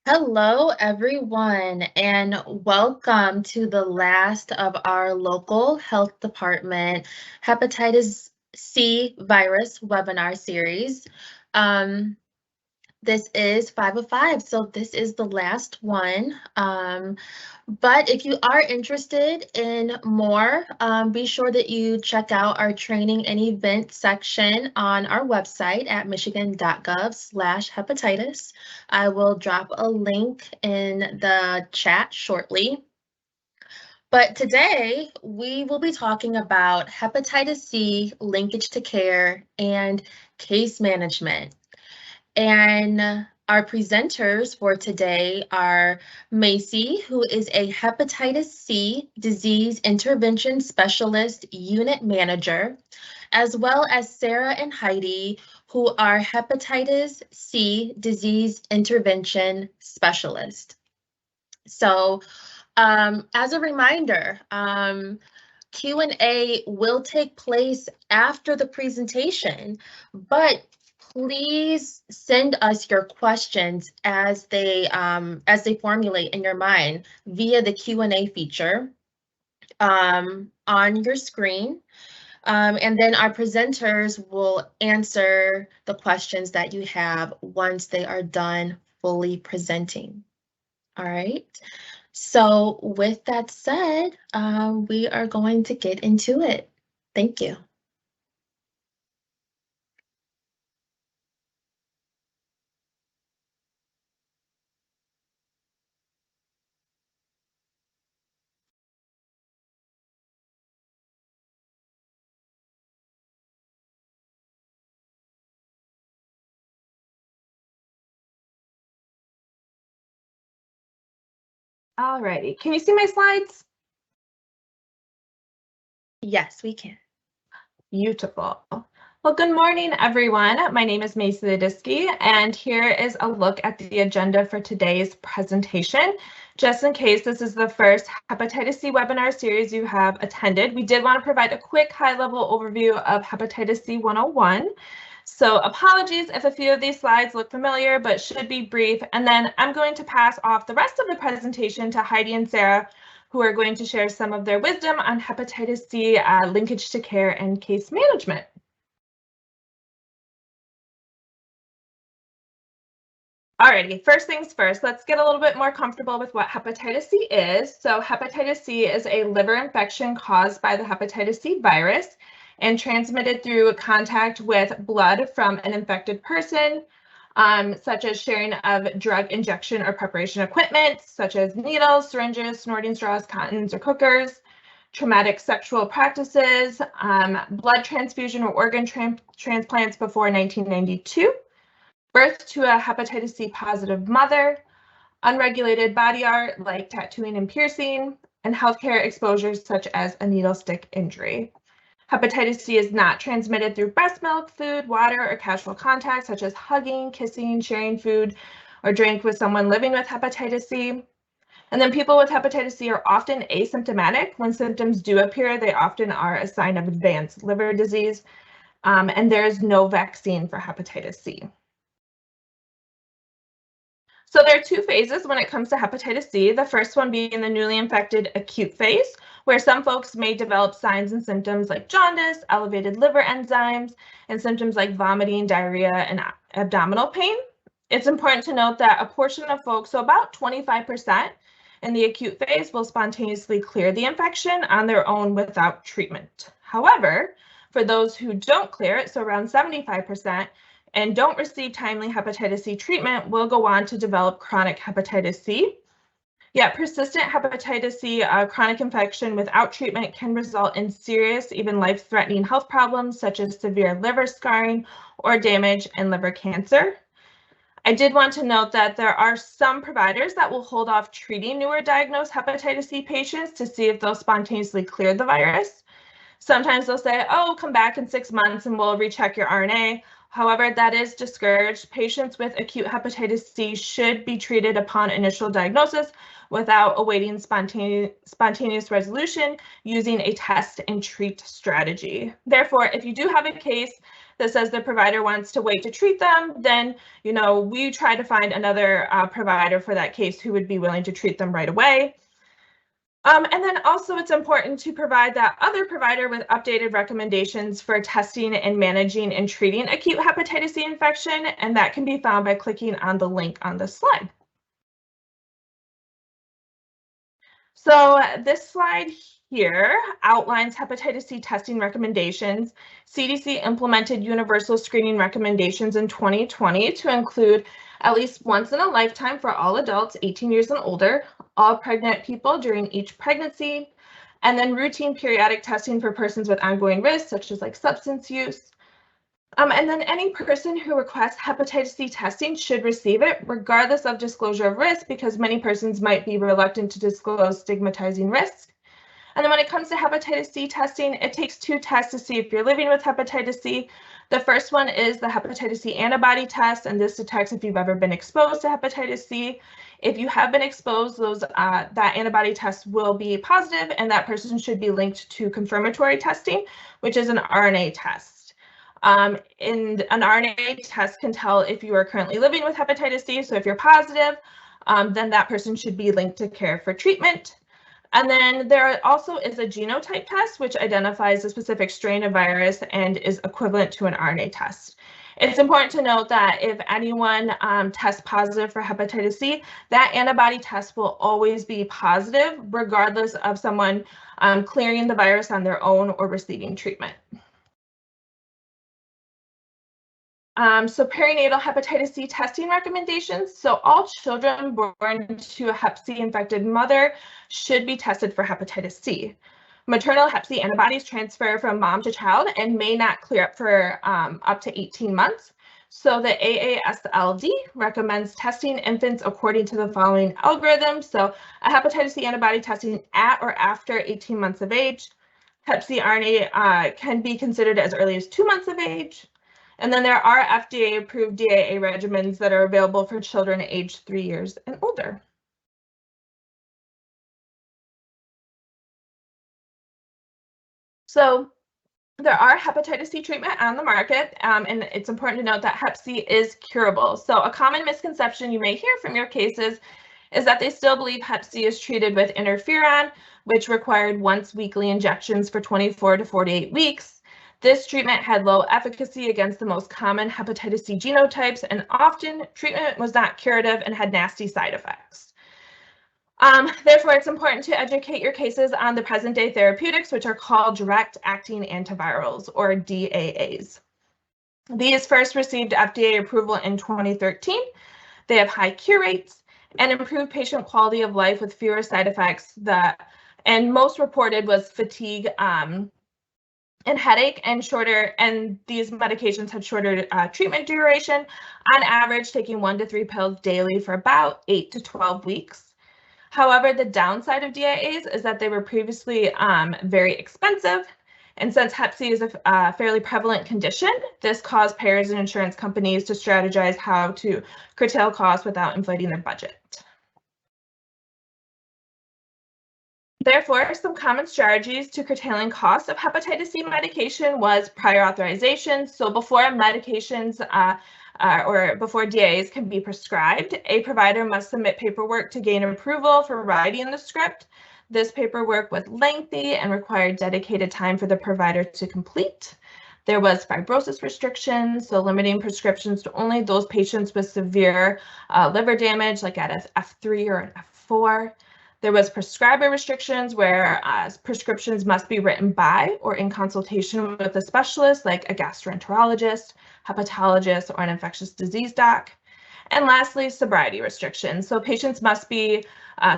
Hello, everyone, and welcome to the last of our local health department hepatitis C virus webinar series. Um, this is 5 of 5, so this is the last one. But if you are interested in more, be sure that you check out our training and event section on our website at michigan.gov/hepatitis. I will drop a link in the chat shortly. But today we will be talking about hepatitis C linkage to care and case management. And our presenters for today are Macy, who is a hepatitis C disease intervention specialist unit manager, as well as Sarah and Heidi, who are hepatitis C disease intervention specialist. So as a reminder, Q&A will take place after the presentation, but please send us your questions as they formulate in your mind via the Q&A feature on your screen. And then our presenters will answer the questions that you have once they are done fully presenting. All right. So with that said, we are going to get into it. Thank you. Alrighty, can you see my slides? Yes, we can. Beautiful. Well, good morning, everyone. My name is Macy Ladisky, and here is a look at the agenda for today's presentation. Just in case this is the first hepatitis C webinar series you have attended, we did want to provide a quick high-level overview of hepatitis C 101. So apologies if a few of these slides look familiar, but should be brief. And then I'm going to pass off the rest of the presentation to Heidi and Sarah, who are going to share some of their wisdom on hepatitis C linkage to care and case management. Alrighty, first things first, let's get a little bit more comfortable with what hepatitis C is. So hepatitis C is a liver infection caused by the hepatitis C virus and transmitted through contact with blood from an infected person, such as sharing of drug injection or preparation equipment, such as needles, syringes, snorting straws, cottons, or cookers, traumatic sexual practices, blood transfusion or organ transplants before 1992, birth to a hepatitis C positive mother, unregulated body art like tattooing and piercing, and healthcare exposures such as a needle stick injury. Hepatitis C is not transmitted through breast milk, food, water, or casual contact, such as hugging, kissing, sharing food, or drink with someone living with hepatitis C. And then people with hepatitis C are often asymptomatic. When symptoms do appear, they often are a sign of advanced liver disease, and there is no vaccine for hepatitis C. So there are two phases when it comes to hepatitis C, the first one being the newly infected acute phase, where some folks may develop signs and symptoms like jaundice, elevated liver enzymes, and symptoms like vomiting, diarrhea, and abdominal pain. It's important to note that a portion of folks, so about 25% in the acute phase, will spontaneously clear the infection on their own without treatment. However, for those who don't clear it, so around 75%, and don't receive timely hepatitis C treatment will go on to develop chronic hepatitis C. Yet persistent hepatitis C chronic infection without treatment can result in serious, even life-threatening health problems such as severe liver scarring or damage and liver cancer. I did want to note that there are some providers that will hold off treating newer diagnosed hepatitis C patients to see if they'll spontaneously clear the virus. Sometimes they'll say, oh, come back in 6 months and we'll recheck your RNA. However, that is discouraged. Patients with acute hepatitis C should be treated upon initial diagnosis without awaiting spontaneous resolution using a test and treat strategy. Therefore, if you do have a case that says the provider wants to wait to treat them, then we try to find another provider for that case who would be willing to treat them right away. And then also it's important to provide that other provider with updated recommendations for testing and managing and treating acute hepatitis C infection, and that can be found by clicking on the link on this slide. So this slide here outlines hepatitis C testing recommendations. CDC implemented universal screening recommendations in 2020 to include at least once in a lifetime for all adults 18 years and older, all pregnant people during each pregnancy, and then routine periodic testing for persons with ongoing risks, such as like substance use. And then any person who requests hepatitis C testing should receive it, regardless of disclosure of risk, because many persons might be reluctant to disclose stigmatizing risks. And then when it comes to hepatitis C testing, it takes 2 tests to see if you're living with hepatitis C. The first one is the hepatitis C antibody test, and this detects if you've ever been exposed to hepatitis C. If you have been exposed, that antibody test will be positive, and that person should be linked to confirmatory testing, which is an RNA test. And an RNA test can tell if you are currently living with hepatitis C. So if you're positive, then that person should be linked to care for treatment. And then there also is a genotype test, which identifies a specific strain of virus and is equivalent to an RNA test. It's important to note that if anyone tests positive for hepatitis C, that antibody test will always be positive, regardless of someone clearing the virus on their own or receiving treatment. So perinatal hepatitis C testing recommendations. So all children born to a hep C infected mother should be tested for hepatitis C. Maternal hep C antibodies transfer from mom to child and may not clear up for up to 18 months. So the AASLD recommends testing infants according to the following algorithm. So a hepatitis C antibody testing at or after 18 months of age. Hep C RNA can be considered as early as 2 months of age. And then there are FDA-approved DAA regimens that are available for children aged 3 years and older. So there are hepatitis C treatment on the market, and it's important to note that Hep C is curable. So a common misconception you may hear from your cases is that they still believe Hep C is treated with interferon, which required once weekly injections for 24 to 48 weeks. This treatment had low efficacy against the most common hepatitis C genotypes, and often treatment was not curative and had nasty side effects. Therefore, it's important to educate your cases on the present-day therapeutics, which are called direct-acting antivirals, or DAAs. These first received FDA approval in 2013. They have high cure rates and improve patient quality of life with fewer side effects. And most reported was fatigue and headache, and these medications had shorter treatment duration, on average taking 1 to 3 pills daily for about 8 to 12 weeks. However, the downside of DAAs is that they were previously very expensive, and since Hep C is a fairly prevalent condition, this caused payers and insurance companies to strategize how to curtail costs without inflating their budget. Therefore, some common strategies to curtailing costs of hepatitis C medication was prior authorization. So before medications or before DAAs can be prescribed, a provider must submit paperwork to gain approval for writing the script. This paperwork was lengthy and required dedicated time for the provider to complete. There was fibrosis restrictions, so limiting prescriptions to only those patients with severe liver damage, like at an F3 or an F4. There was prescriber restrictions where prescriptions must be written by or in consultation with a specialist like a gastroenterologist, hepatologist, or an infectious disease doc. And lastly, sobriety restrictions. So patients must be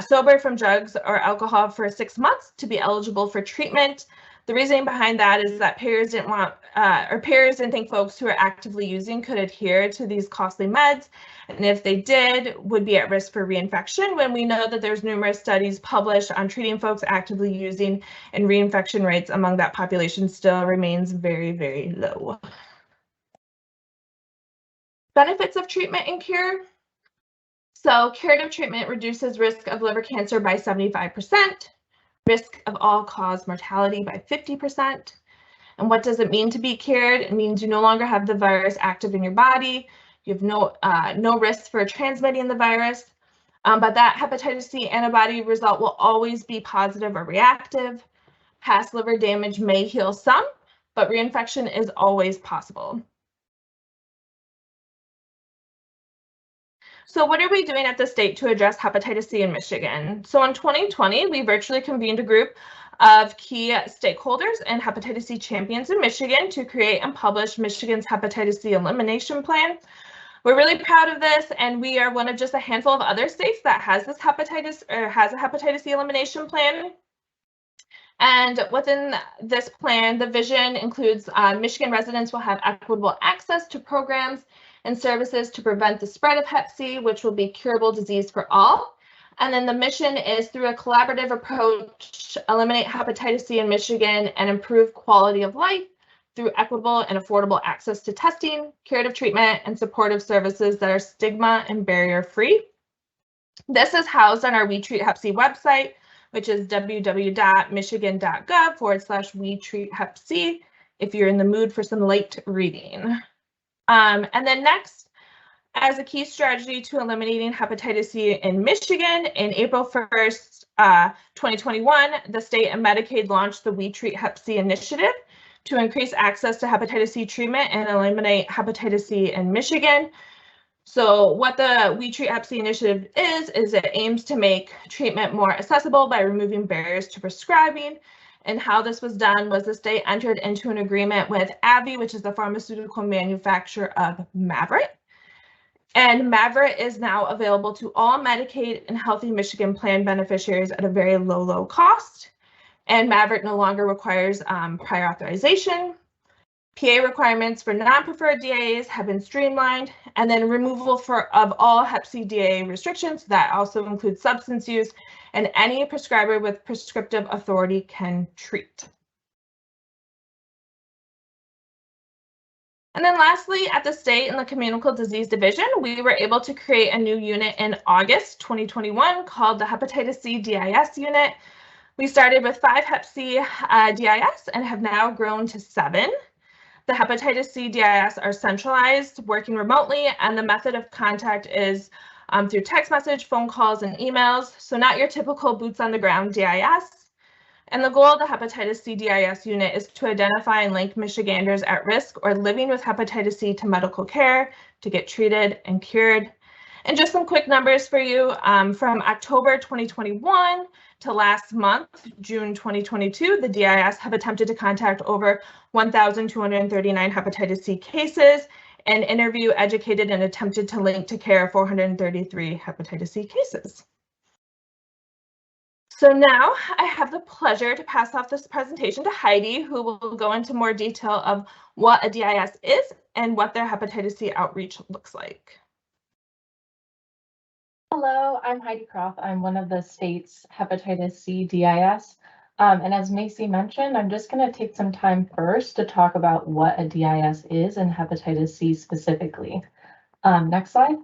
sober from drugs or alcohol for 6 months to be eligible for treatment. The reasoning behind that is that payers didn't think folks who are actively using could adhere to these costly meds, and if they did, would be at risk for reinfection, when we know that there's numerous studies published on treating folks actively using, and reinfection rates among that population still remains very, very low. Benefits of treatment and cure. So curative treatment reduces risk of liver cancer by 75%. Risk of all-cause mortality by 50%. And what does it mean to be cured? It means you no longer have the virus active in your body. You have no risk for transmitting the virus, but that hepatitis C antibody result will always be positive or reactive. Past liver damage may heal some, but reinfection is always possible. So what are we doing at the state to address hepatitis C in Michigan? So in 2020, we virtually convened a group of key stakeholders and hepatitis C champions in Michigan to create and publish Michigan's hepatitis C elimination plan. We're really proud of this, and we are one of just a handful of other states that has a hepatitis C elimination plan. And within this plan, the vision includes Michigan residents will have equitable access to programs and services to prevent the spread of Hep C, which will be curable disease for all. And then the mission is, through a collaborative approach, eliminate hepatitis C in Michigan and improve quality of life through equitable and affordable access to testing, curative treatment, and supportive services that are stigma and barrier-free. This is housed on our We Treat Hep C website, which is www.michigan.gov/We Treat Hep C, if you're in the mood for some light reading. And then next, as a key strategy to eliminating hepatitis C in Michigan, in April 1st, 2021, the state and Medicaid launched the We Treat Hep C initiative to increase access to hepatitis C treatment and eliminate hepatitis C in Michigan. So what the We Treat Hep C initiative is it aims to make treatment more accessible by removing barriers to prescribing. And how this was done was the state entered into an agreement with AbbVie, which is the pharmaceutical manufacturer of Mavyret. And Mavyret is now available to all Medicaid and Healthy Michigan plan beneficiaries at a very low cost. And Mavyret no longer requires prior authorization. PA requirements for non-preferred DIAs have been streamlined, and then removal of all Hep C DIA restrictions, that also includes substance use, and any prescriber with prescriptive authority can treat. And then lastly, at the state and the Communicable Disease Division, we were able to create a new unit in August 2021 called the Hepatitis C DIS unit. We started with 5 Hep C DIS and have now grown to 7. The hepatitis C DIS are centralized, working remotely, and the method of contact is through text message, phone calls, and emails. So not your typical boots on the ground DIS. And the goal of the hepatitis C DIS unit is to identify and link Michiganders at risk or living with hepatitis C to medical care to get treated and cured. And just some quick numbers for you. From October 2021 to last month, June 2022, the DIS have attempted to contact over 1,239 hepatitis C cases and interview, educated, and attempted to link to care 433 hepatitis C cases. So now I have the pleasure to pass off this presentation to Heidi, who will go into more detail of what a DIS is and what their hepatitis C outreach looks like. Hello, I'm Heidi Croft. I'm one of the state's hepatitis C DIS. And as Macy mentioned, I'm just going to take some time first to talk about what a DIS is and hepatitis C specifically. Next slide.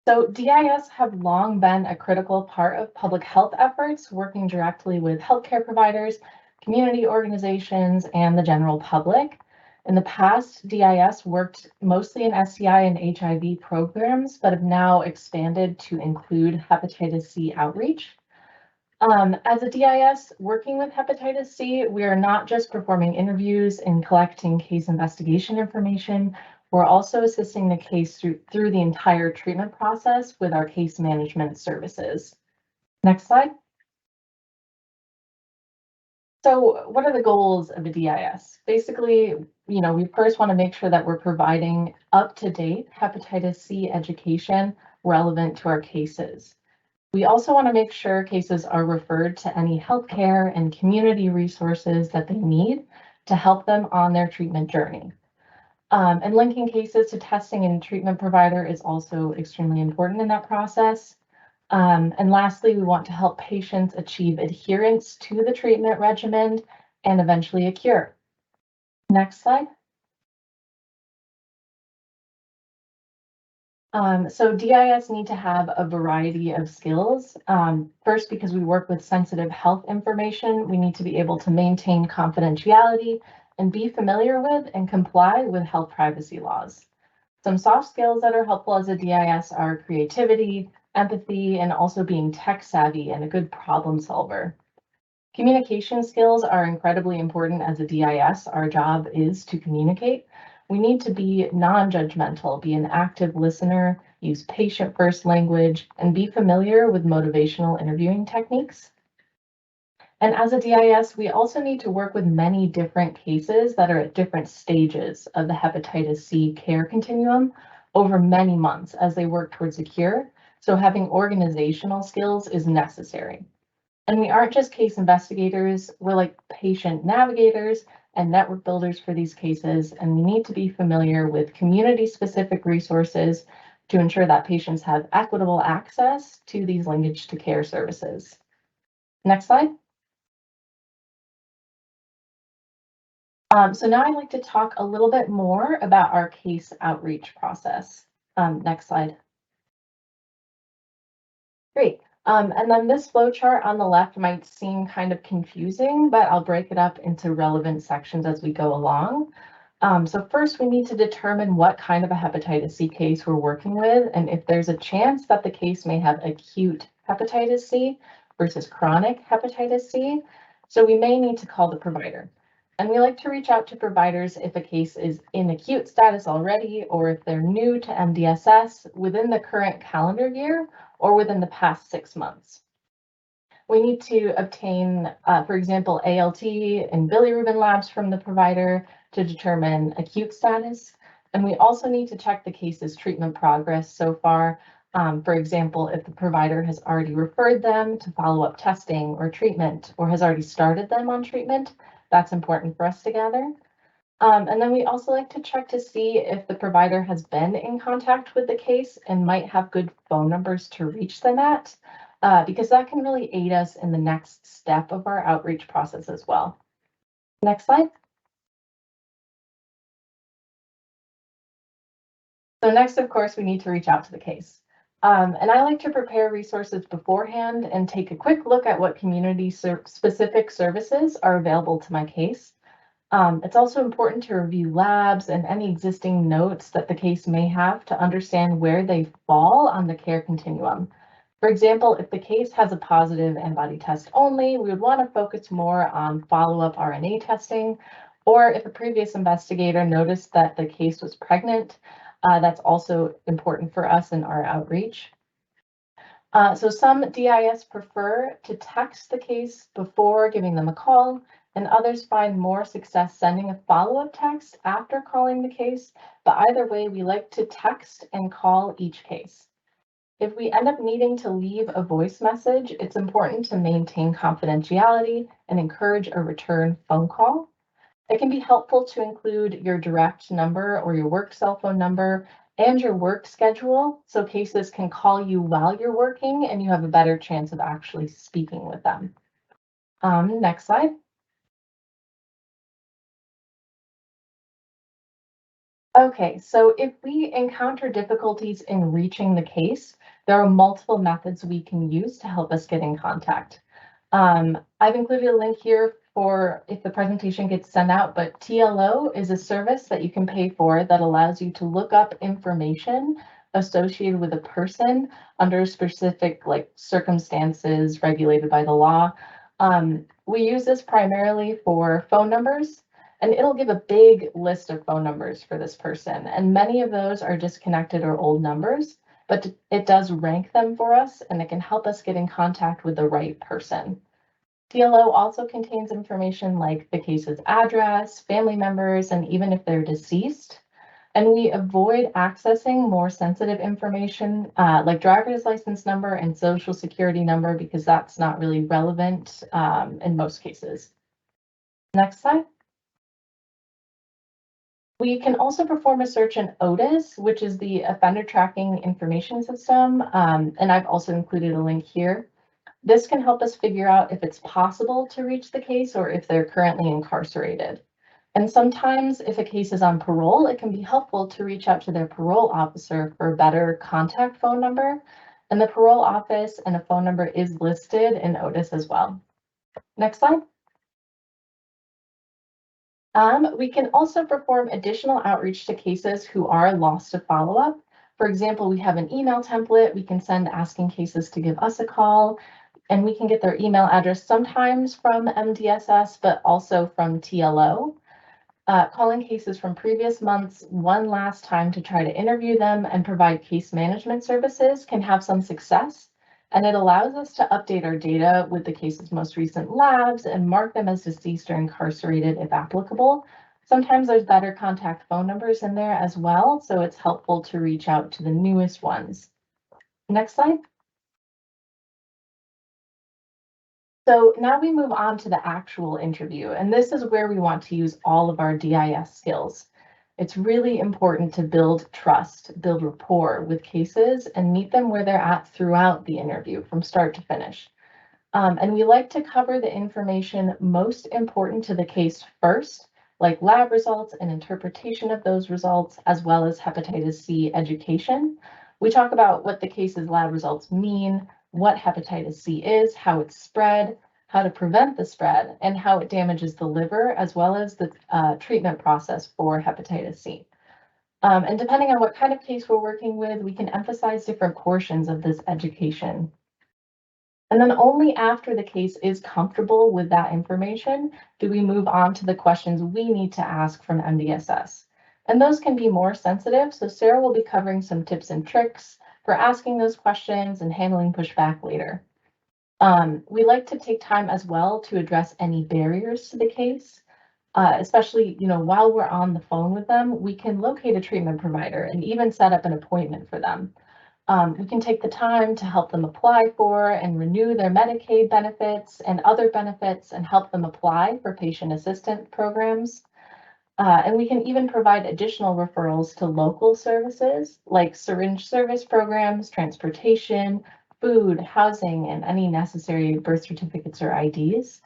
So DIS have long been a critical part of public health efforts, working directly with healthcare providers, community organizations, and the general public. In the past, DIS worked mostly in STI and HIV programs, but have now expanded to include hepatitis C outreach. As a DIS working with hepatitis C, we are not just performing interviews and collecting case investigation information. We're also assisting the case through the entire treatment process with our case management services. Next slide. So what are the goals of a DIS? Basically, we first want to make sure that we're providing up-to-date hepatitis C education relevant to our cases. We also want to make sure cases are referred to any healthcare and community resources that they need to help them on their treatment journey. And linking cases to testing and treatment provider is also extremely important in that process. And lastly, we want to help patients achieve adherence to the treatment regimen and eventually a cure. Next slide. So DIS need to have a variety of skills. First, because we work with sensitive health information, we need to be able to maintain confidentiality and be familiar with and comply with health privacy laws. Some soft skills that are helpful as a DIS are creativity, empathy, and also being tech savvy and a good problem solver. Communication skills are incredibly important as a DIS. Our job is to communicate. We need to be non-judgmental, be an active listener, use patient-first language, and be familiar with motivational interviewing techniques. And as a DIS, we also need to work with many different cases that are at different stages of the hepatitis C care continuum over many months as they work towards a cure. So having organizational skills is necessary. And we aren't just case investigators, we're like patient navigators and network builders for these cases, and we need to be familiar with community-specific resources to ensure that patients have equitable access to these linkage to care services. Next slide. So now I'd like to talk a little bit more about our case outreach process. Next slide. Great. And then this flow chart on the left might seem kind of confusing, but I'll break it up into relevant sections as we go along. So first, we need to determine what kind of a hepatitis C case we're working with, and if there's a chance that the case may have acute hepatitis C versus chronic hepatitis C. So we may need to call the provider. And we like to reach out to providers if a case is in acute status already, or if they're new to MDSS within the current calendar year or within the past 6 months. We need to obtain, for example, ALT and bilirubin labs from the provider to determine acute status. And we also need to check the case's treatment progress so far, For example, if the provider has already referred them to follow-up testing or treatment, or has already started them on treatment, that's important for us to gather. And then we also like to check to see if the provider has been in contact with the case and might have good phone numbers to reach them at, because that can really aid us in the next step of our outreach process as well. Next slide. So next, of course, we need to reach out to the case. And I like to prepare resources beforehand and take a quick look at what community-specific services are available to my case. It's also important to review labs and any existing notes that the case may have to understand where they fall on the care continuum. For example, if the case has a positive antibody test only, we would want to focus more on follow-up RNA testing, or if a previous investigator noticed that the case was pregnant, that's also important for us in our outreach. So some DIS prefer to text the case before giving them a call, and others find more success sending a follow-up text after calling the case. But either way, we like to text and call each case. If we end up needing to leave a voice message, it's important to maintain confidentiality and encourage a return phone call. It can be helpful to include your direct number or your work cell phone number and your work schedule, so cases can call you while you're working and you have a better chance of actually speaking with them. Next slide. Okay, so if we encounter difficulties in reaching the case, there are multiple methods we can use to help us get in contact. I've included a link here for if the presentation gets sent out, but TLO is a service that you can pay for that allows you to look up information associated with a person under specific circumstances regulated by the law. We use this primarily for phone numbers, and it'll give a big list of phone numbers for this person. And many of those are disconnected or old numbers, but it does rank them for us, and it can help us get in contact with the right person. TLO also contains information like the case's address, family members, and even if they're deceased. And we avoid accessing more sensitive information like driver's license number and social security number because that's not really relevant in most cases. Next slide. We can also perform a search in OTIS, which is the Offender Tracking Information System, and I've also included a link here. This can help us figure out if it's possible to reach the case or if they're currently incarcerated. And sometimes if a case is on parole, it can be helpful to reach out to their parole officer for a better contact phone number. And the parole office and a phone number is listed in OTIS as well. Next slide. We can also perform additional outreach to cases who are lost to follow-up. For example, we have an email template we can send asking cases to give us a call, and we can get their email address sometimes from MDSS, but also from TLO. Calling cases from previous months one last time to try to interview them and provide case management services can have some success. And it allows us to update our data with the case's most recent labs and mark them as deceased or incarcerated if applicable. Sometimes there's better contact phone numbers in there as well, so it's helpful to reach out to the newest ones. Next slide. So now we move on to the actual interview, and this is where we want to use all of our DIS skills. It's really important to build trust, build rapport with cases, and meet them where they're at throughout the interview from start to finish. And we like to cover the information most important to the case first, like lab results and interpretation of those results, as well as hepatitis C education. We talk about what the case's lab results mean, what hepatitis C is, how it's spread, how to prevent the spread, and how it damages the liver, as well as the treatment process for hepatitis C. And depending on what kind of case we're working with, we can emphasize different portions of this education. And then only after the case is comfortable with that information do we move on to the questions we need to ask from MDSS. And those can be more sensitive, so Sarah will be covering some tips and tricks for asking those questions and handling pushback later. We like to take time as well to address any barriers to the case, especially, while we're on the phone with them, we can locate a treatment provider and even set up an appointment for them. We can take the time to help them apply for and renew their Medicaid benefits and other benefits and help them apply for patient assistance programs. And we can even provide additional referrals to local services like syringe service programs, transportation, food, housing, and any necessary birth certificates or IDs.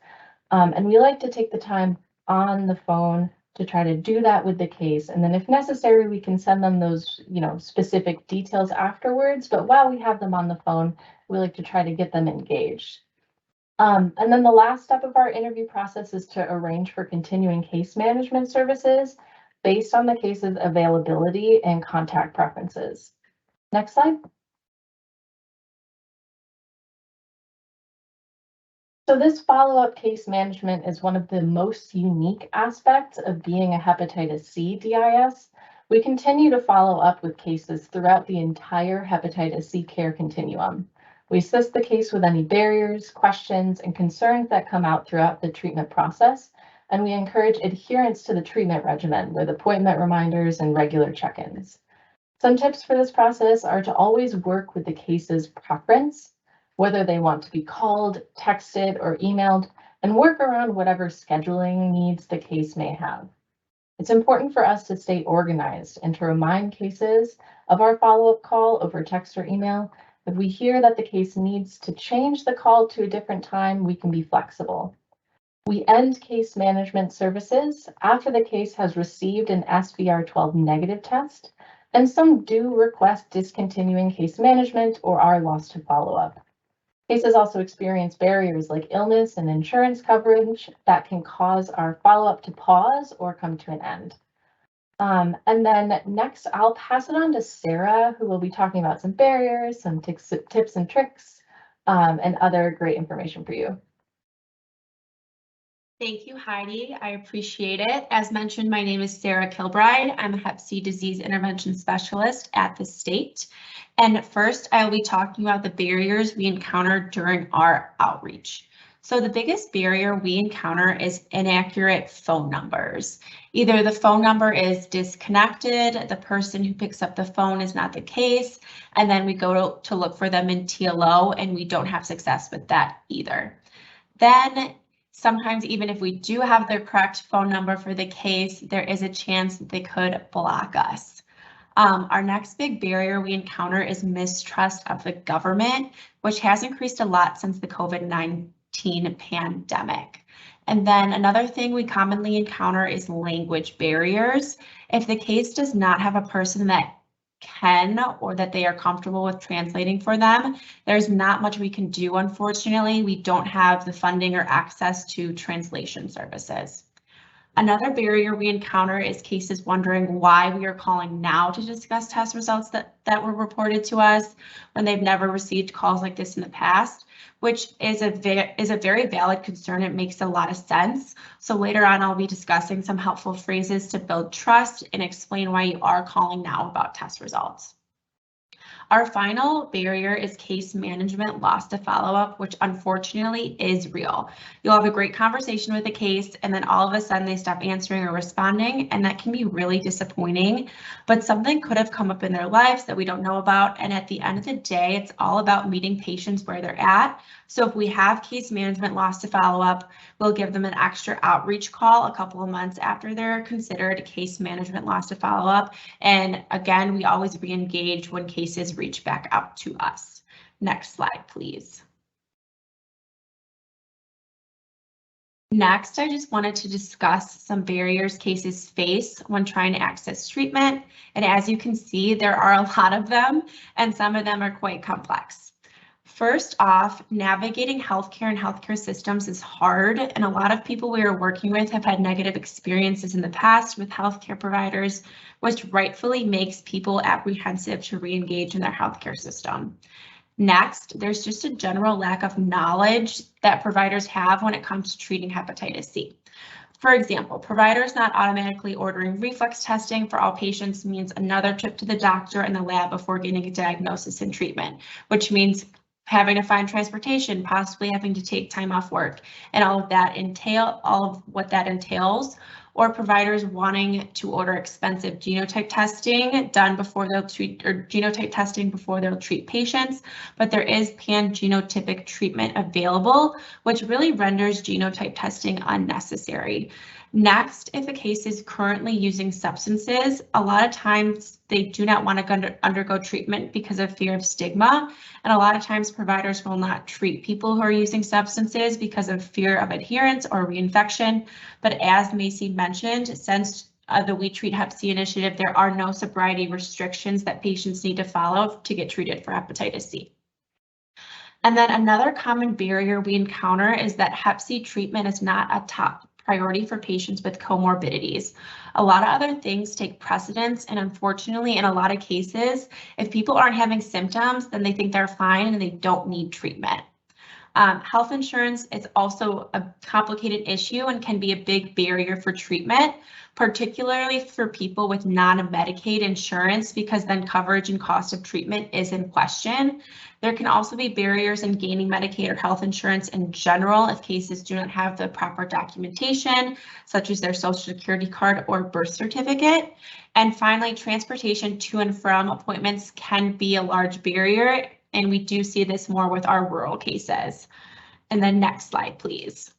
And we like to take the time on the phone to try to do that with the case. And then if necessary, we can send them those, specific details afterwards. But while we have them on the phone, we like to try to get them engaged. And then the last step of our interview process is to arrange for continuing case management services based on the case's availability and contact preferences. Next slide. So this follow-up case management is one of the most unique aspects of being a hepatitis C DIS. We continue to follow up with cases throughout the entire hepatitis C care continuum. We assist the case with any barriers, questions, and concerns that come out throughout the treatment process, and we encourage adherence to the treatment regimen with appointment reminders and regular check-ins. Some tips for this process are to always work with the case's preference, whether they want to be called, texted, or emailed, and work around whatever scheduling needs the case may have. It's important for us to stay organized and to remind cases of our follow-up call over text or email. If we hear that the case needs to change the call to a different time, we can be flexible. We end case management services after the case has received an SVR12 negative test, and some do request discontinuing case management or are lost to follow-up. Cases also experience barriers like illness and insurance coverage that can cause our follow-up to pause or come to an end. And then next, I'll pass it on to Sarah, who will be talking about some barriers, some tips and tricks, and other great information for you. Thank you, Heidi. I appreciate it. As mentioned, my name is Sarah Kilbride. I'm a Hep C disease intervention specialist at the state. And first, I will be talking about the barriers we encountered during our outreach. So the biggest barrier we encounter is inaccurate phone numbers. Either the phone number is disconnected, the person who picks up the phone is not the case, and then we go to look for them in TLO and we don't have success with that either. Then sometimes even if we do have the correct phone number for the case, there is a chance that they could block us. Our next big barrier we encounter is mistrust of the government, which has increased a lot since the COVID-19 pandemic. And then another thing we commonly encounter is language barriers. If the case does not have a person that can or that they are comfortable with translating for them, there's not much we can do, unfortunately. We don't have the funding or access to translation services. Another barrier we encounter is cases wondering why we are calling now to discuss test results that were reported to us when they've never received calls like this in the past, which is a very valid concern. It makes a lot of sense. So later on, I'll be discussing some helpful phrases to build trust and explain why you are calling now about test results. Our final barrier is case management loss to follow-up, which unfortunately is real. You'll have a great conversation with the case and then all of a sudden they stop answering or responding, and that can be really disappointing, but something could have come up in their lives that we don't know about. And at the end of the day, it's all about meeting patients where they're at. So if we have case management loss to follow-up, we'll give them an extra outreach call a couple of months after they're considered case management loss to follow-up. And again, we always re-engage when cases reach back out to us. Next slide, please. Next, I just wanted to discuss some barriers cases face when trying to access treatment. And as you can see, there are a lot of them, and some of them are quite complex. First off, navigating healthcare and healthcare systems is hard, and a lot of people we are working with have had negative experiences in the past with healthcare providers, which rightfully makes people apprehensive to re-engage in their healthcare system. Next, there's just a general lack of knowledge that providers have when it comes to treating hepatitis C. For example, providers not automatically ordering reflex testing for all patients means another trip to the doctor and the lab before getting a diagnosis and treatment, which means having to find transportation, possibly having to take time off work, and all of what that entails, or providers wanting to order expensive genotype testing done before they'll treat, or genotype testing before they'll treat patients, but there is pan-genotypic treatment available, which really renders genotype testing unnecessary. Next, if a case is currently using substances, a lot of times they do not want to undergo treatment because of fear of stigma. And a lot of times providers will not treat people who are using substances because of fear of adherence or reinfection. But as Macy mentioned, since the We Treat Hep C initiative, there are no sobriety restrictions that patients need to follow to get treated for hepatitis C. And then another common barrier we encounter is that Hep C treatment is not a top priority for patients with comorbidities. A lot of other things take precedence, and unfortunately, in a lot of cases, if people aren't having symptoms, then they think they're fine and they don't need treatment. Health insurance is also a complicated issue and can be a big barrier for treatment, particularly for people with non-Medicaid insurance, because then coverage and cost of treatment is in question. There can also be barriers in gaining Medicaid or health insurance in general if cases do not have the proper documentation, such as their Social Security card or birth certificate. And finally, transportation to and from appointments can be a large barrier, and we do see this more with our rural cases. And then next slide, please.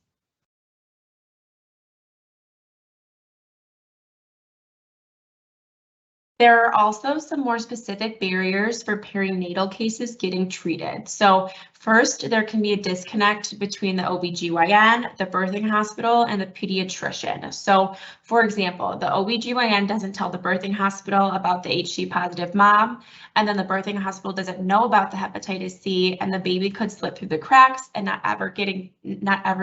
There are also some more specific barriers for perinatal cases getting treated. So first, there can be a disconnect between the OBGYN, the birthing hospital, and the pediatrician. So for example, the OBGYN doesn't tell the birthing hospital about the HC positive mom, and then the birthing hospital doesn't know about the hepatitis C, and the baby could slip through the cracks and not ever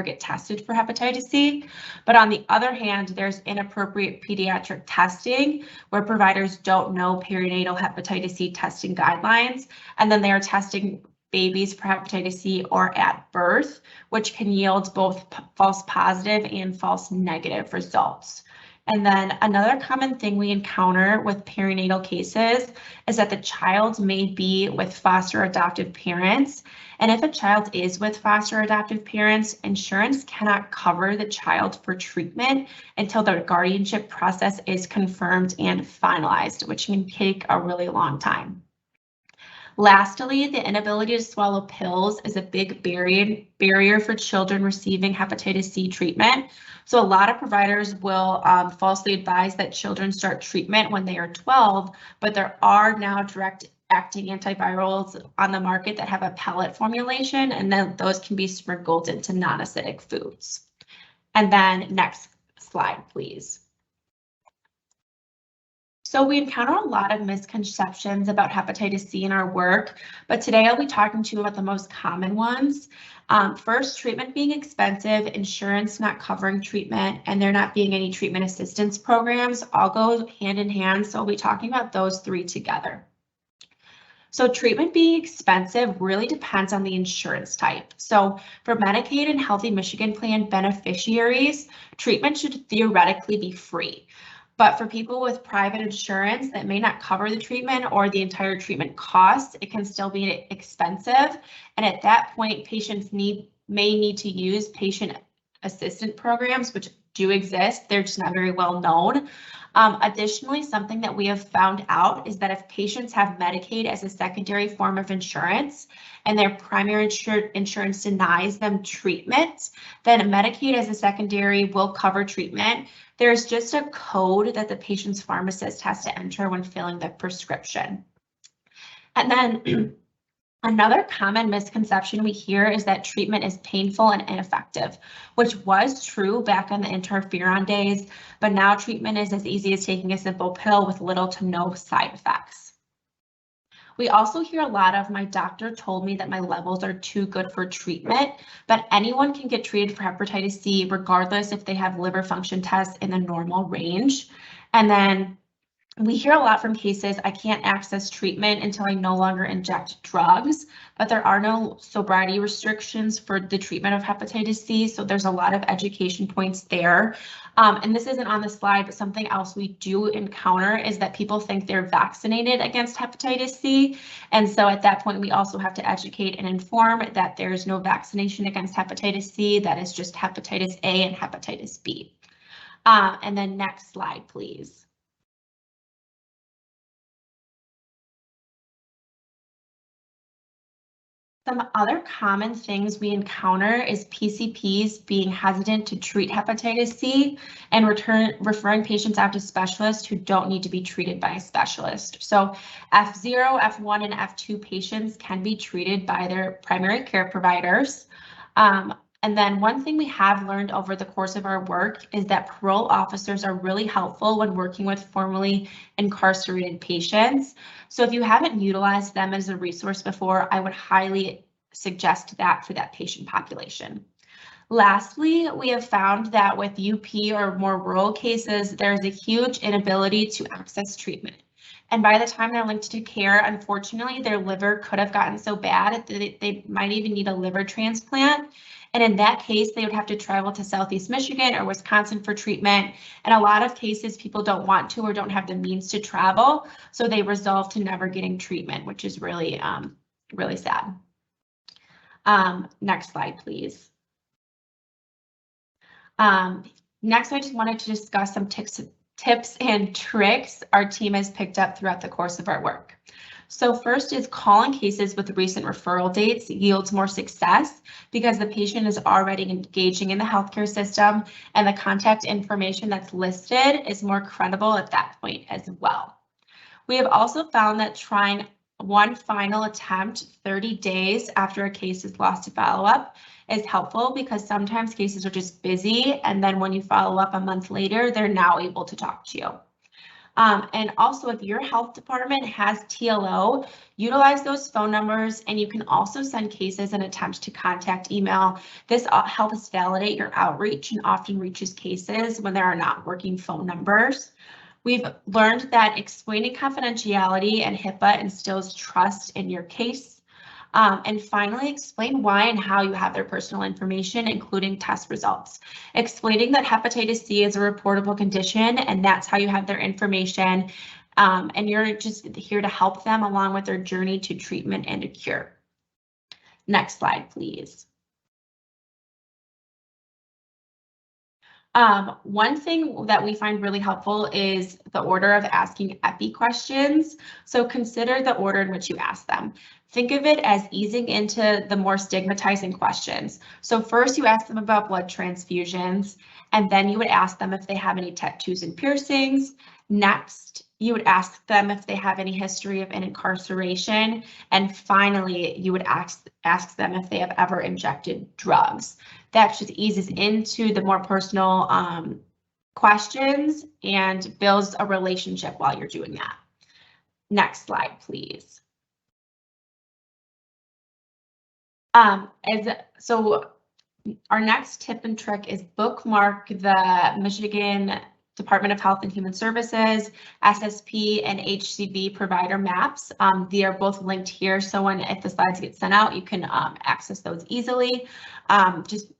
get tested for hepatitis C. But on the other hand, there's inappropriate pediatric testing where providers don't know perinatal hepatitis C testing guidelines, and then they are testing babies for hepatitis C or at birth, which can yield both false positive and false negative results. And then another common thing we encounter with perinatal cases is that the child may be with foster adoptive parents. And if a child is with foster adoptive parents, insurance cannot cover the child for treatment until the guardianship process is confirmed and finalized, which can take a really long time. Lastly, the inability to swallow pills is a big barrier for children receiving hepatitis C treatment. So a lot of providers will falsely advise that children start treatment when they are 12, but there are now direct-acting antivirals on the market that have a pellet formulation, and then those can be sprinkled into non-acidic foods. And then next slide, please. So we encounter a lot of misconceptions about hepatitis C in our work, but today I'll be talking to you about the most common ones. First, treatment being expensive, insurance not covering treatment, and there not being any treatment assistance programs all go hand in hand, so I'll be talking about those three together. So treatment being expensive really depends on the insurance type. So for Medicaid and Healthy Michigan Plan beneficiaries, treatment should theoretically be free. But for people with private insurance that may not cover the treatment or the entire treatment costs, it can still be expensive. And at that point, patients may need to use patient assistance programs, which do exist. They're just not very well known. Additionally, something that we have found out is that if patients have Medicaid as a secondary form of insurance and their primary insurance denies them treatment, then Medicaid as a secondary will cover treatment. There's just a code that the patient's pharmacist has to enter when filling the prescription. And then another common misconception we hear is that treatment is painful and ineffective, which was true back in the interferon days, but now treatment is as easy as taking a simple pill with little to no side effects. We also hear a lot of, my doctor told me that my levels are too good for treatment, but anyone can get treated for hepatitis C regardless if they have liver function tests in the normal range. And then we hear a lot from cases, I can't access treatment until I no longer inject drugs, but there are no sobriety restrictions for the treatment of hepatitis C, so there's a lot of education points there. And this isn't on the slide, but something else we do encounter is that people think they're vaccinated against hepatitis C. And so at that point, we also have to educate and inform that there's no vaccination against hepatitis C, that is just hepatitis A and hepatitis B. And then next slide, please. Some other common things we encounter is PCPs being hesitant to treat hepatitis C and referring patients out to specialists who don't need to be treated by a specialist. So F0, F1, and F2 patients can be treated by their primary care providers. And then one thing we have learned over the course of our work is that parole officers are really helpful when working with formerly incarcerated patients. So if you haven't utilized them as a resource before, I would highly suggest that for that patient population. Lastly, we have found that with UP or more rural cases, there's a huge inability to access treatment. And by the time they're linked to care, unfortunately, their liver could have gotten so bad that they might even need a liver transplant. And in that case, they would have to travel to Southeast Michigan or Wisconsin for treatment. And a lot of cases, people don't want to or don't have the means to travel, so they resolve to never getting treatment, which is really, really sad. Next slide, please. Next, I just wanted to discuss some tips and tricks our team has picked up throughout the course of our work. So first is calling cases with recent referral dates yields more success because the patient is already engaging in the healthcare system and the contact information that's listed is more credible at that point as well. We have also found that trying one final attempt 30 days after a case is lost to follow-up is helpful because sometimes cases are just busy, and then when you follow up a month later, they're now able to talk to you. And also, if your health department has TLO, utilize those phone numbers, and you can also send cases and attempts to contact email. This helps validate your outreach and often reaches cases when there are not working phone numbers. We've learned that explaining confidentiality and HIPAA instills trust in your case. And finally, explain why and how you have their personal information, including test results. Explaining that hepatitis C is a reportable condition and that's how you have their information. And you're just here to help them along with their journey to treatment and a cure. Next slide, please. One thing that we find really helpful is the order of asking EPI questions. So consider the order in which you ask them. Think of it as easing into the more stigmatizing questions. So first you ask them about blood transfusions, and then you would ask them if they have any tattoos and piercings. Next, you would ask them if they have any history of an incarceration. And finally, you would ask them if they have ever injected drugs. That just eases into the more personal questions and builds a relationship while you're doing that. Next slide, please. So our next tip and trick is bookmark the Michigan Department of Health and Human Services, SSP, and HCV provider maps. They are both linked here, so if the slides get sent out, you can access those easily. Just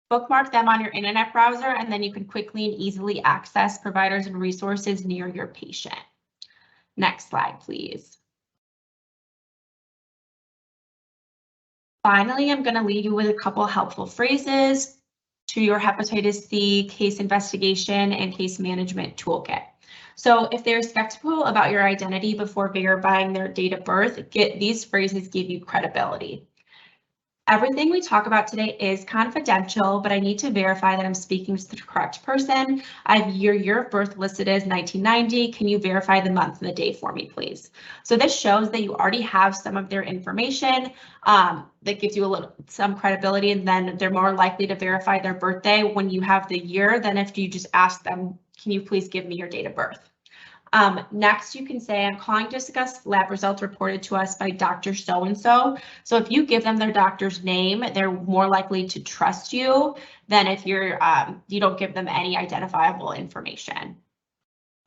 bookmark them on your internet browser, and then you can quickly and easily access providers and resources near your patient. Next slide, please. Finally, I'm going to leave you with a couple helpful phrases to your hepatitis C case investigation and case management toolkit. So if they're skeptical about your identity before verifying their date of birth, these phrases give you credibility. Everything we talk about today is confidential, but I need to verify that I'm speaking to the correct person. I have your year of birth listed as 1990. Can you verify the month and the day for me, please? So this shows that you already have some of their information. That gives you some credibility, and then they're more likely to verify their birthday when you have the year than if you just ask them, can you please give me your date of birth? Next, you can say, I'm calling to discuss lab results reported to us by Dr. So-and-so. So if you give them their doctor's name, they're more likely to trust you than if you don't give them any identifiable information.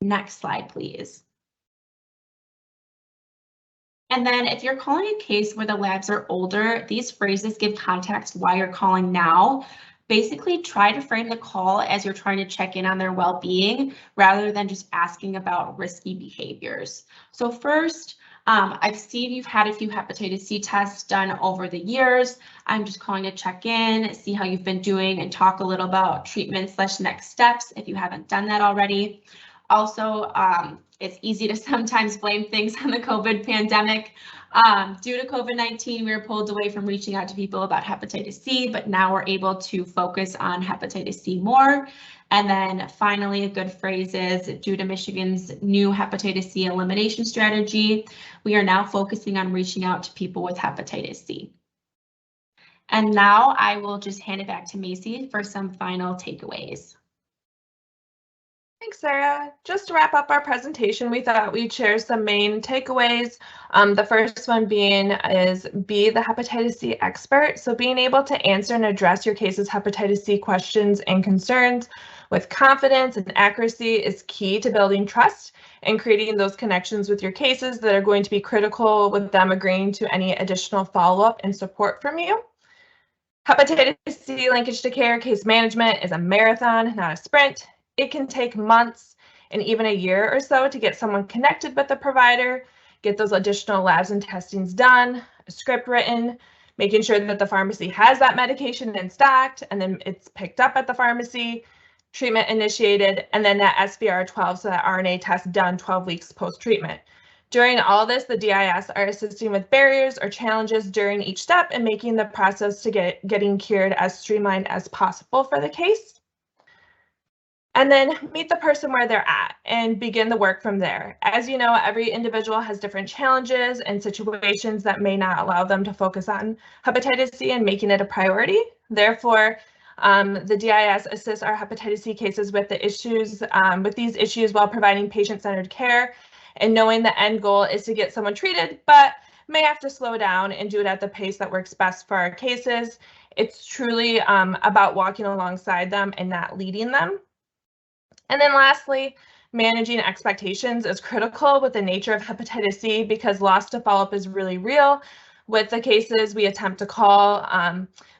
Next slide, please. And then if you're calling a case where the labs are older, these phrases give context why you're calling now. Basically, try to frame the call as you're trying to check in on their well-being rather than just asking about risky behaviors. So first, I've seen you've had a few hepatitis C tests done over the years. I'm just calling to check in, see how you've been doing, and talk a little about treatment/next steps if you haven't done that already. Also, it's easy to sometimes blame things on the COVID pandemic. Due to COVID-19, we were pulled away from reaching out to people about hepatitis C, but now we're able to focus on hepatitis C more. And then finally, a good phrase is, due to Michigan's new hepatitis C elimination strategy, we are now focusing on reaching out to people with hepatitis C. And now I will just hand it back to Macy for some final takeaways. Thanks, Sarah. Just to wrap up our presentation, we thought we'd share some main takeaways. The first one being is be the hepatitis C expert. So being able to answer and address your case's hepatitis C questions and concerns with confidence and accuracy is key to building trust and creating those connections with your cases that are going to be critical with them agreeing to any additional follow-up and support from you. Hepatitis C linkage to care case management is a marathon, not a sprint. It can take months and even a year or so to get someone connected with a provider, get those additional labs and testings done, a script written, making sure that the pharmacy has that medication in stock, and then it's picked up at the pharmacy, treatment initiated, and then that SVR12, so that RNA test done 12 weeks post-treatment. During all this, the DIS are assisting with barriers or challenges during each step and making the process to getting cured as streamlined as possible for the case. And then meet the person where they're at and begin the work from there. As you know, every individual has different challenges and situations that may not allow them to focus on hepatitis C and making it a priority. Therefore, the DIS assists our hepatitis C cases with these issues while providing patient-centered care and knowing the end goal is to get someone treated, but may have to slow down and do it at the pace that works best for our cases. It's truly about walking alongside them and not leading them. And then lastly, managing expectations is critical with the nature of hepatitis C because loss to follow-up is really real. With the cases we attempt to call,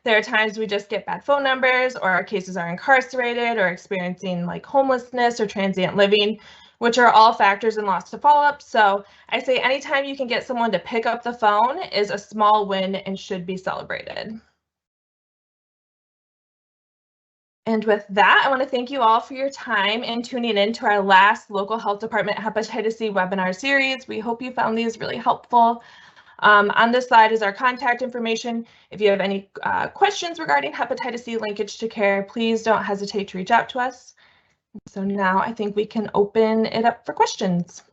there are times we just get bad phone numbers or our cases are incarcerated or experiencing like homelessness or transient living, which are all factors in loss to follow-up. So I say anytime you can get someone to pick up the phone is a small win and should be celebrated. And with that, I want to thank you all for your time and tuning in to our last local health department hepatitis C webinar series. We hope you found these really helpful. On this slide is our contact information. If you have any questions regarding hepatitis C linkage to care, please don't hesitate to reach out to us. So now I think we can open it up for questions.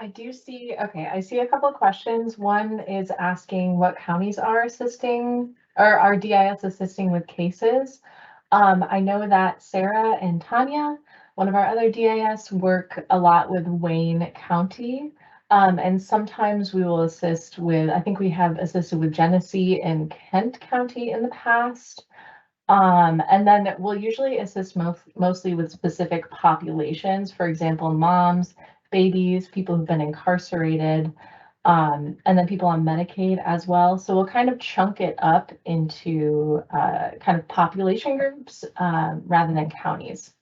I do see, okay, I see a couple of questions. One is asking what counties are assisting or are DIS assisting with cases. I know that Sarah and Tanya, one of our other DIS, work a lot with Wayne County. And sometimes we will assist with, I think we have assisted with Genesee and Kent County in the past. And then we'll usually assist mostly with specific populations, for example, moms, babies, people who've been incarcerated, and then people on Medicaid as well. So we'll kind of chunk it up into kind of population groups rather than counties.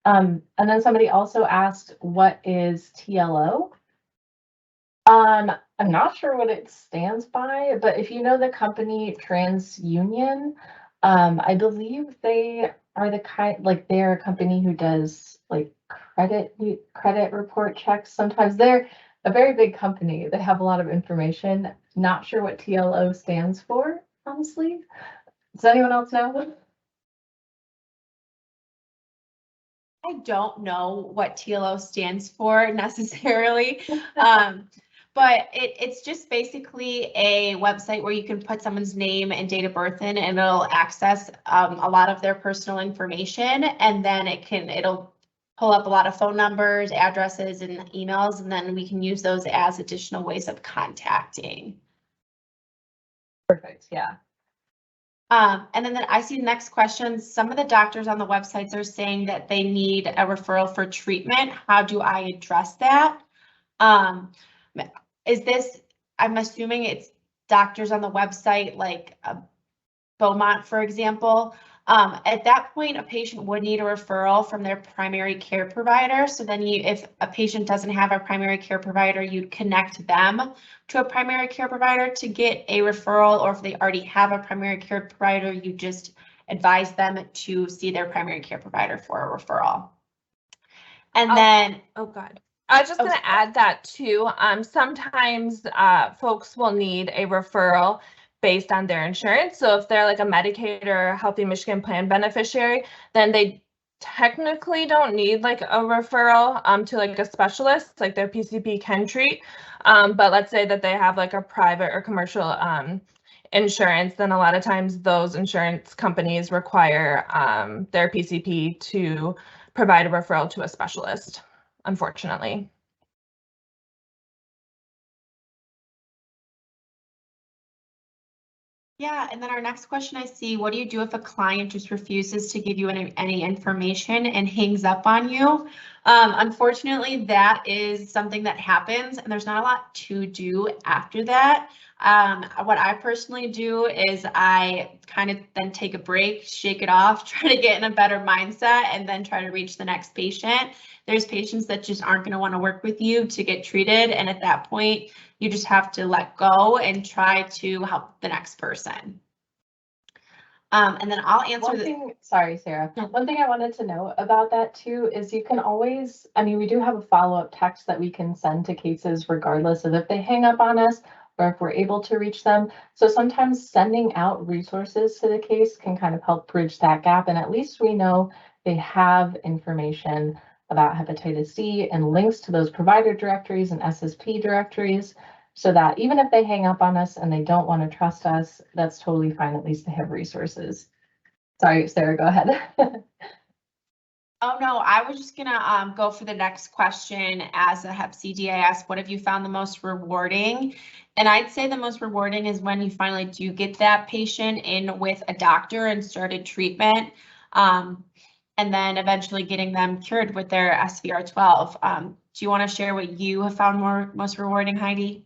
And then somebody also asked, what is TLO? I'm not sure what it stands by, but if you know the company TransUnion, I believe they are the kind, like they're a company who does like credit report checks. Sometimes they're a very big company. They have a lot of information. Not sure what TLO stands for, honestly. Does anyone else know? I don't know what TLO stands for necessarily, but it's just basically a website where you can put someone's name and date of birth in, and it'll access a lot of their personal information, and then it'll pull up a lot of phone numbers, addresses, and emails, and then we can use those as additional ways of contacting. Perfect, yeah. And then I see the next question. Some of the doctors on the websites are saying that they need a referral for treatment. How do I address that? Is this, I'm assuming it's doctors on the website like Beaumont, for example. At that point, a patient would need a referral from their primary care provider. So then if a patient doesn't have a primary care provider, you'd connect them to a primary care provider to get a referral, or if they already have a primary care provider, you just advise them to see their primary care provider for a referral. And then, oh God. I was just going to add that too. Sometimes folks will need a referral based on their insurance. So if they're like a Medicaid or Healthy Michigan Plan beneficiary, then they technically don't need like a referral to like a specialist, like their PCP can treat. But let's say that they have like a private or commercial insurance, then a lot of times those insurance companies require their PCP to provide a referral to a specialist, unfortunately. Yeah, and then our next question I see, what do you do if a client just refuses to give you any information and hangs up on you? Unfortunately, that is something that happens and there's not a lot to do after that. What I personally do is I kind of then take a break, shake it off, try to get in a better mindset, and then try to reach the next patient. There's patients that just aren't going to want to work with you to get treated, and at that point, you just have to let go and try to help the next person. And then I'll answer sorry, Sarah. One thing I wanted to know about that too is you can always, I mean, we do have a follow-up text that we can send to cases regardless of if they hang up on us or if we're able to reach them. So sometimes sending out resources to the case can kind of help bridge that gap. And at least we know they have information about hepatitis C and links to those provider directories and SSP directories, so that even if they hang up on us and they don't want to trust us, that's totally fine. At least they have resources. Sorry, Sarah, go ahead. Oh, no, I was just gonna go for the next question. As a Hep C DA, I asked, what have you found the most rewarding? And I'd say the most rewarding is when you finally do get that patient in with a doctor and started treatment. And then eventually getting them cured with their SVR12. Do you want to share what you have found most rewarding, Heidi?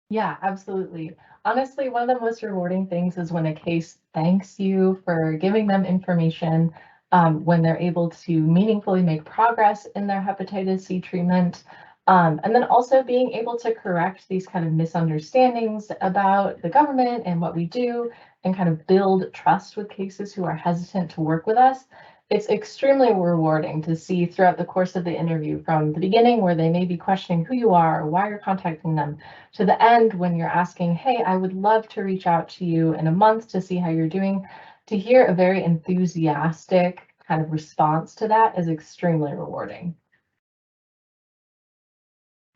Yeah, absolutely. Honestly, one of the most rewarding things is when a case thanks you for giving them information, when they're able to meaningfully make progress in their hepatitis C treatment, and then also being able to correct these kind of misunderstandings about the government and what we do, and kind of build trust with cases who are hesitant to work with us. It's extremely rewarding to see throughout the course of the interview, from the beginning where they may be questioning who you are or why you're contacting them, to the end when you're asking, hey, I would love to reach out to you in a month to see how you're doing. To hear a very enthusiastic kind of response to that is extremely rewarding.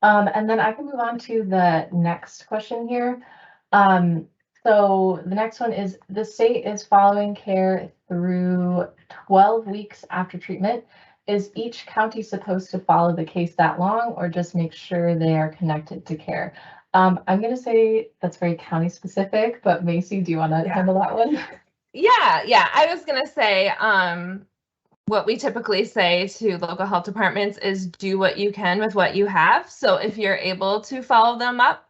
And then I can move on to the next question here. So the next one is, the state is following care through 12 weeks after treatment. Is each county supposed to follow the case that long, or just make sure they are connected to care? I'm going to say that's very county specific, but Macy, do you want to handle that one? Yeah. I was going to say, what we typically say to local health departments is do what you can with what you have. So if you're able to follow them up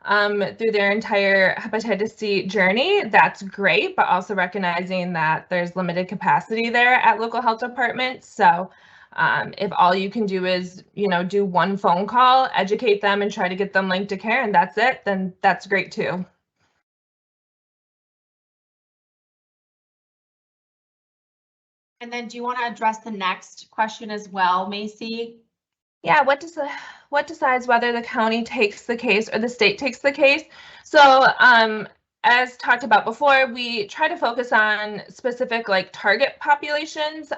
through their entire hepatitis C journey, that's great, but also recognizing that there's limited capacity there at local health departments. So if all you can do is, do one phone call, educate them and try to get them linked to care, and that's it, then that's great too. And then do you want to address the next question as well, Macy? Yeah, what decides whether the county takes the case or the state takes the case? So as talked about before, we try to focus on specific target populations,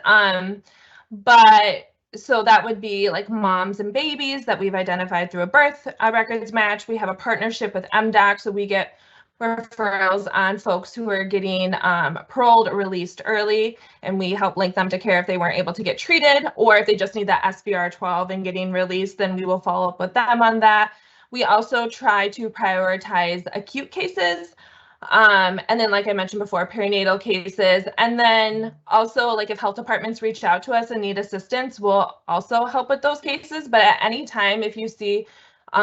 but so that would be like moms and babies that we've identified through a birth records match. We have a partnership with MDOC, so we get referrals on folks who are getting paroled or released early, and we help link them to care if they weren't able to get treated, or if they just need that SVR12 and getting released, then we will follow up with them on that. We also try to prioritize acute cases And then, like I mentioned before, perinatal cases. And then also, like if health departments reach out to us and need assistance, we'll also help with those cases. But at any time, if you see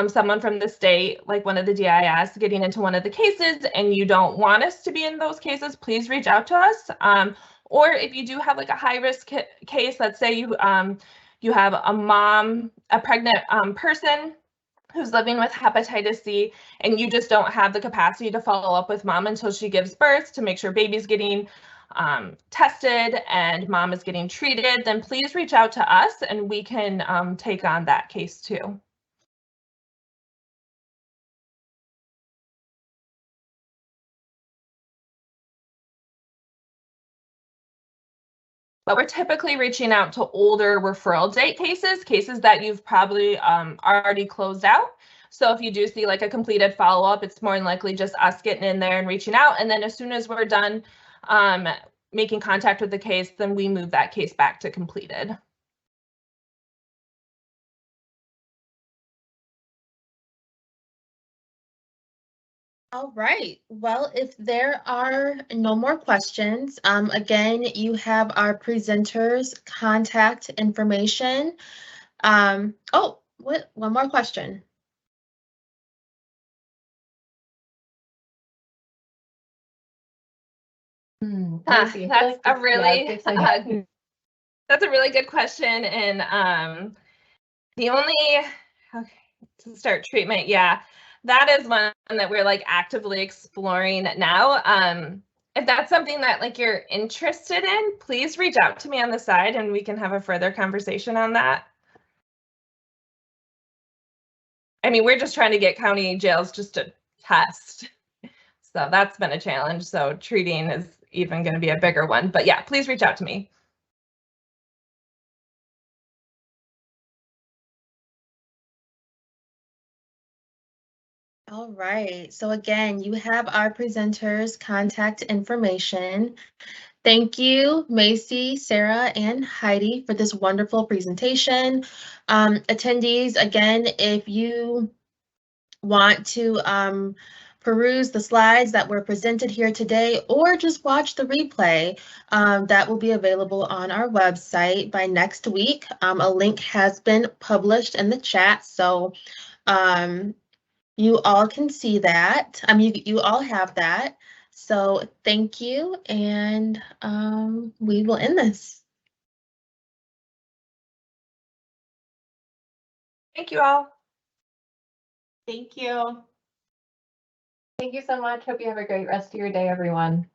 someone from the state, like one of the DIS, getting into one of the cases and you don't want us to be in those cases, please reach out to us. Or if you do have like a high risk case, let's say you have a pregnant person who's living with hepatitis C, and you just don't have the capacity to follow up with mom until she gives birth to make sure baby's getting tested and mom is getting treated, then please reach out to us and we can take on that case too. But we're typically reaching out to older referral date cases that you've probably already closed out. So if you do see like a completed follow-up, it's more than likely just us getting in there and reaching out. And then as soon as we're done making contact with the case, then we move that case back to completed. All right. Well, if there are no more questions, again, you have our presenters' contact information. Oh, one more question. That's a really that's a really good question. And the only to start treatment, yeah, that is one that we're like actively exploring now. If that's something that like you're interested in, please reach out to me on the side and we can have a further conversation on that. I mean, we're just trying to get county jails just to test. So that's been a challenge. So treating is even going to be a bigger one. But yeah, please reach out to me. All right. So again, you have our presenters' contact information. Thank you, Macy, Sarah, and Heidi for this wonderful presentation. Attendees, again, if you want to peruse the slides that were presented here today or just watch the replay, that will be available on our website by next week. A link has been published in the chat, so you all can see that. You all have that. So thank you, and we will end this. Thank you all. Thank you. Thank you so much. Hope you have a great rest of your day, everyone.